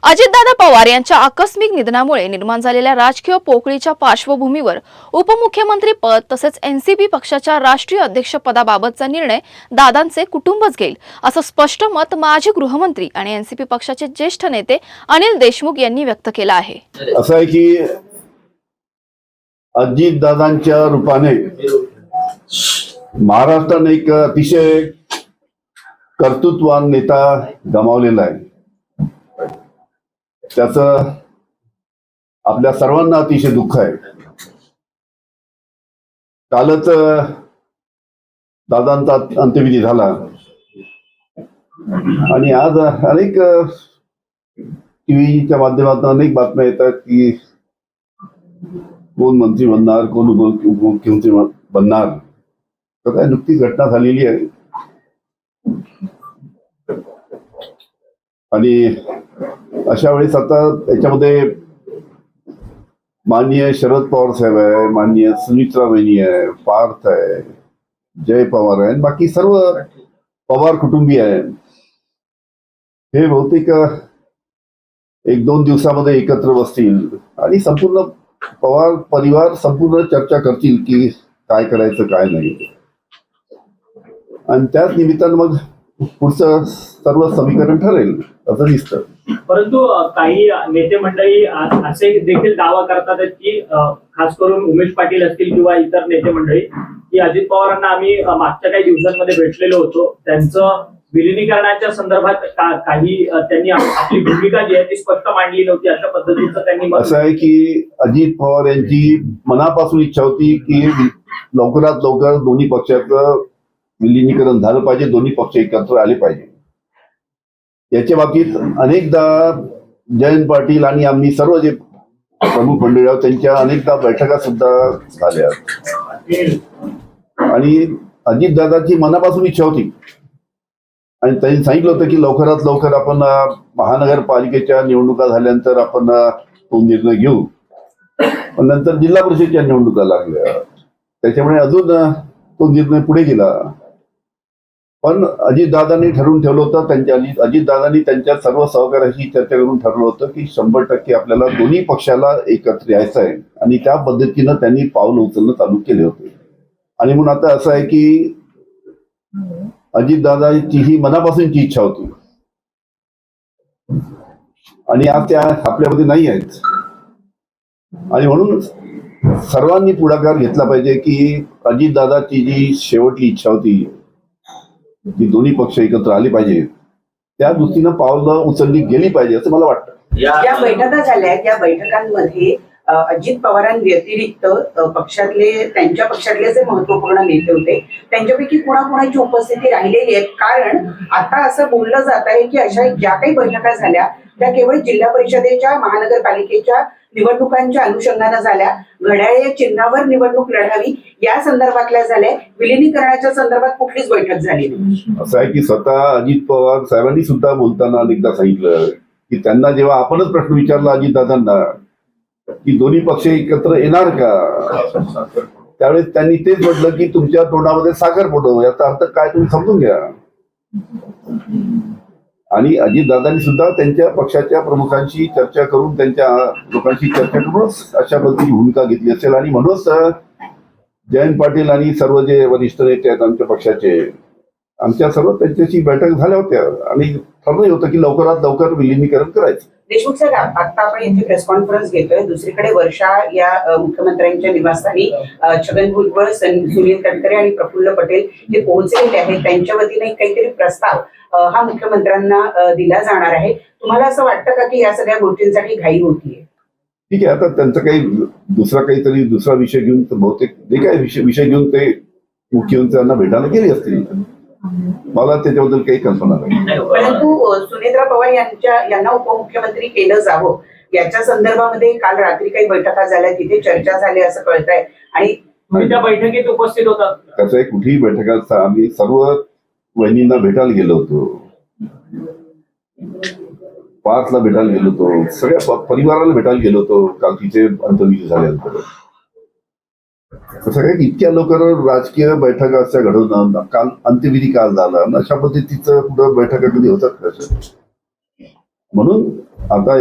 अजितदादा पवार यांच्या आकस्मिक निधनामुळे निर्माण झालेल्या राजकीय पोकळीच्या पार्श्वभूमीवर उपमुख्यमंत्री पद तसेच एनसीपी पक्षाच्या राष्ट्रीय अध्यक्षपदाबाबतचा निर्णय दादांचे कुटुंबच घेईल, असं स्पष्ट मत माजी गृहमंत्री आणि एनसीपी पक्षाचे ज्येष्ठ नेते अनिल देशमुख यांनी व्यक्त केलं आहे। असं आहे की अजितदादांच्या रूपाने महाराष्ट्राने एक अतिशय कर्तृत्ववान नेता गमावलेला आहे। त्याचं आपल्या सर्वांना अतिशय दुःख आहे। कालच दादांचा अंत्यविधी झाला आणि आज अनेक टीव्हीच्या माध्यमातून अनेक बातम्या येतात की कोण मंत्री बनणार, कोण उपमुख्यमंत्री बनणार। तर काय नुकतीच घटना झालेली आहे आणि अशा वेळेस आता याच्यामध्ये माननीय शरद पवार साहेब आहे, माननीय सुमित्रा वहिनी आहे, पार्थ आहे, जय पवार आहे, बाकी सर्व पवार कुटुंबीय आहे। हे बहुतेक एक दोन दिवसामध्ये एकत्र बसतील आणि संपूर्ण पवार परिवार संपूर्ण चर्चा करतील की काय करायचं काय नाही, आणि त्याच निमित्तानं मग पुढचं सर्व समीकरण ठरेल असं दिसतं। परंतु काही नेते मंडळी असे देखील दावा करतात की खास करून उमेश पाटील असतील किंवा इतर नेते मंडळी की अजित पवारांना आम्ही मागच्या काही दिवसांमध्ये भेटलेलो होतो, त्यांचं विलिनीकरणाच्या संदर्भात काही त्यांनी आपली भूमिका जी आहे ती स्पष्ट मांडली नव्हती, अशा पद्धतीचं त्यांनी असं आहे की अजित पवार यांची मनापासून इच्छा होती की लवकरात लवकर दोन्ही पक्षाचं विलिनीकरण झालं पाहिजे, दोन्ही पक्ष एकत्र आले पाहिजे। याच्या बाबतीत अनेकदा जयंत पाटील आणि आम्ही सर्व जे प्रमुख मंडळी आहोत त्यांच्या अनेकदा बैठका सुद्धा झाल्या आणि अजितदादाची मनापासून इच्छा होती आणि त्यांनी सांगितलं होतं की लवकरात लवकर आपण महानगरपालिकेच्या निवडणुका झाल्यानंतर आपण तो निर्णय घेऊ, पण नंतर जिल्हा परिषदेच्या निवडणुका लागल्या, त्याच्यामुळे अजून तो निर्णय पुढे गेला। पण अजितदादांनी ठरवून ठेवलं होतं, अजितदादांनी त्यांच्या सर्व सहकार्याशी चर्चा करून ठरवलं होतं की 100% आपल्याला दोन्ही पक्षाला एकत्र यायचं आहे आणि त्या पद्धतीनं त्यांनी पाऊल उचलणं चालू केले होते। आणि म्हणून आता असं आहे की अजितदादांची ही मनापासूनची इच्छा होती आणि आज त्या आपल्यामध्ये नाही आहेत, आणि म्हणून सर्वांनी पुढाकार घेतला पाहिजे की अजितदादाची जी शेवटची इच्छा होती की दोन्ही पक्ष एकत्र आले पाहिजे, त्या दृष्टीनं पावलं उचलली गेली पाहिजे असं मला वाटतं। या बैठका झाल्या, या बैठकांमध्ये अजित पवारांव्यतिरिक्त त्यांच्या पक्षातले जे महत्वपूर्ण नेते होते त्यांच्यापैकी कुणाकुणाची उपस्थिती राहिलेली आहे? कारण आता असं बोललं जात आहे की अशा ज्या काही बैठका झाल्या त्या केवळ जिल्हा परिषदेच्या महानगरपालिकेच्या निवडणुकांच्या अनुषंगाने झाल्या, घड्याळ चिन्हावर निवडणूक लढावी या संदर्भातल्या झाल्या, विलिनीकरणाच्या संदर्भात कुठलीच बैठक झाली नाही। असं आहे की स्वतः अजित पवार साहेबांनी सुद्धा बोलताना अनेकदा सांगितलं की त्यांना जेव्हा आपणच प्रश्न विचारला अजितदादांना की दोन्ही पक्ष एकत्र येणार का, त्यावेळेस त्यांनी तेच म्हटलं की तुमच्या तोंडामध्ये साखर फोडो, याचा अर्थ काय तुम्ही समजून घ्या। आणि अजितदादांनी सुद्धा त्यांच्या पक्षाच्या प्रमुखांशी चर्चा करून त्यांच्या लोकांशी चर्चा करून अशा पद्धतीची भूमिका घेतली असेल, आणि म्हणूनच जयंत पाटील आणि सर्व जे वरिष्ठ नेते आहेत आमच्या पक्षाचे, आमच्या सर्व त्यांच्याशी बैठक झाल्या होत्या आणि ठरलं होतं की लवकरात लवकर विलिनीकरण करायचं। देशमुख साहेब, आता आपण इथे प्रेस कॉन्फरन्स घेतोय, दुसरीकडे वर्षा या मुख्यमंत्र्यांच्या निवासस्थानी छगन भुजबळ, सुनील तटकरे आणि प्रफुल्ल पटेल जे पोहोचलेले आहेत, त्यांच्या वतीने काहीतरी प्रस्ताव हा मुख्यमंत्र्यांना दिला जाणार आहे। तुम्हाला असं वाटतं का की या सगळ्या गोष्टींसाठी घाई होतीये? ठीक आहे, आता त्यांचं काही दुसरा विषय घेऊन बहुतेक जे काही विषय घेऊन ते मुख्यमंत्र्यांना भेटायला गेले असतील, मला त्याच्याबद्दल काही कल्पना नाही। परंतु सुनेत्रा पवार यांना उपमुख्यमंत्री केलं जावं याच्या संदर्भामध्ये काल रात्री काही बैठका झाल्या, तिथे चर्चा झाली असं कळतंय, आणि तुम्ही त्या बैठकीत उपस्थित होतात? कसं आहे, कुठेही बैठकात आम्ही सर्व वहिनींना भेटायला गेलो होतो, पार्थला भेटायला गेलो होतो, सगळ्या परिवाराला भेटायला गेलो होतो काल तिथे अंत्यविधी झाल्यानंतर। सगळ्या इतक्या लवकर राजकीय बैठका अशा घडवणं, काल अंत्यविधी काल झाला, अशा पद्धतीचं पुढे बैठका कधी होतात? म्हणून आता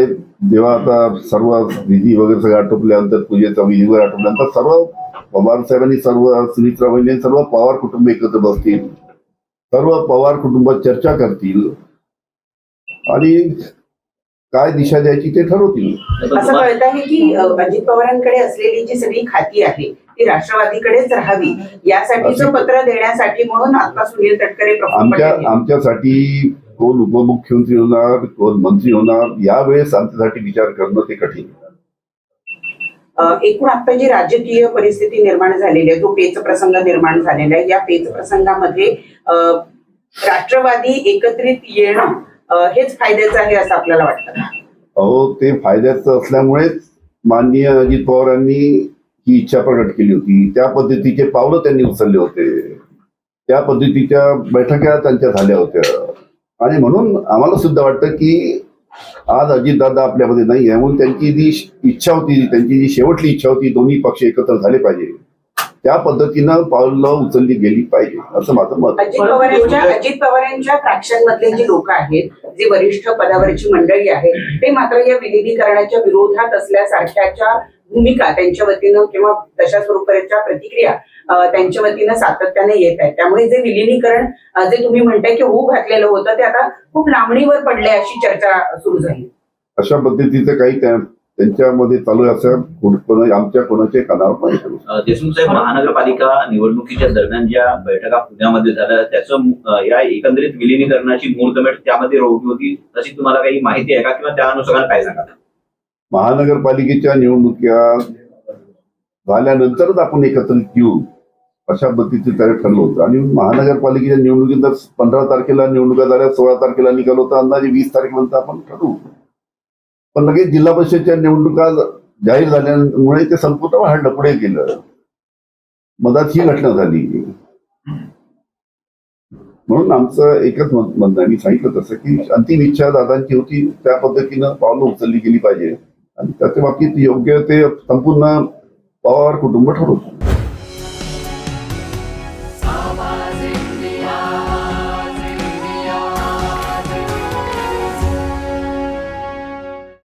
जेव्हा आता सर्व विधी वगैरे सगळं आटोपल्यानंतर पूजेचा विधी वगैरे आटोपल्यानंतर सर्व पवार साहेबांनी सर्व सुनीत्रा वहिनी सर्व पवार कुटुंब एकत्र बसतील, सर्व पवार कुटुंब चर्चा करतील आणि काय दिशा द्यायची ते ठरवतील. असं कळत आहे की अजित पवारांकडे असलेली जी सगळी खाती आहे ती राष्ट्रवादीकडेच राहावी यासाठीचं पत्र देण्यासाठी म्हणून आता सुनील तटकरे प्रफुल्ल पटेल आमच्यासाठी कोण उपमुख्यमंत्री होणार, कोण मंत्री होणार, यावेळेस आमच्यासाठी विचार करणं ते कठीण. एकूण आता जी राजकीय परिस्थिती निर्माण झालेली आहे, जो पेच प्रसंग निर्माण झालेला आहे, या पेच प्रसंगामध्ये राष्ट्रवादी एकत्रित येणं हेच फायद्याचं आहे असं आपल्याला वाटतं. अहो, ते फायद्याचं असल्यामुळेच माननीय अजित पवारांनी ही इच्छा प्रकट केली होती. त्या पद्धतीचे पावलं त्यांनी उचलले होते, त्या पद्धतीच्या बैठका त्यांच्या झाल्या होत्या आणि म्हणून आम्हाला सुद्धा वाटतं की आज अजितदादा आपल्यामध्ये नाही आहे, म्हणून त्यांची जी इच्छा होती, त्यांची जी शेवटली इच्छा होती, दोन्ही पक्ष एकत्र झाले पाहिजे, त्या पद्धतीनं पावलं उचलली गेली पाहिजे असं माझं मत. अजित पवारांच्या फ्रॅक्शनमधले जे लोक आहेत, जे वरिष्ठ पदावरची मंडळी आहेत, ते मात्र या विलिनीकरणाच्या विरोधात असल्यासारख्याच्या भूमिका त्यांच्या वतीनं किंवा तशा स्वरूपाच्या प्रतिक्रिया त्यांच्या वतीनं सातत्याने येत आहेत. त्यामुळे जे विलिनीकरण जे तुम्ही म्हणताय की होऊ घातलेलं होतं ते आता खूप लांबणीवर पडले अशी चर्चा सुरू झाली. अशा पद्धतीचं काही त्यांच्यामध्ये चालू आहे असं आमच्या कोणाच्या कानावर नाही. देशमुख साहेब, महानगरपालिका निवडणुकीच्या दरम्यान ज्या बैठका पुण्यामध्ये झाल्या त्याचं या एकंदरीत विलिनीकरणाची मूर्तमेढ त्यामध्ये रोवली होती, तशी तुम्हाला काही माहिती आहे का किंवा त्या अनुषंगाने काय सांगा? महानगरपालिकेच्या निवडणुका झाल्यानंतरच आपण एकत्रित येऊ अशा पद्धतीचं त्याला ठरलं होतं आणि महानगरपालिकेच्या निवडणुकीत 15 तारखेला निवडणुका झाल्या, 16 तारखेला निकाल होता, अंदाजे 20 तारखेपर्यंत आपण ठरवू. पण लगेच जिल्हा परिषदेच्या निवडणुका जाहीर झाल्यामुळे ते संपूर्ण वाढलं, पुढे गेलं, मधात ही घटना झाली. म्हणून आमचं एकच म्हणणं आहे, मी सांगितलं तसं की अंतिम इच्छा दादांची होती, त्या पद्धतीनं पावलं उचलली गेली पाहिजे आणि त्याच्या बाबतीत योग्य ते संपूर्ण पवार कुटुंब ठरवतो.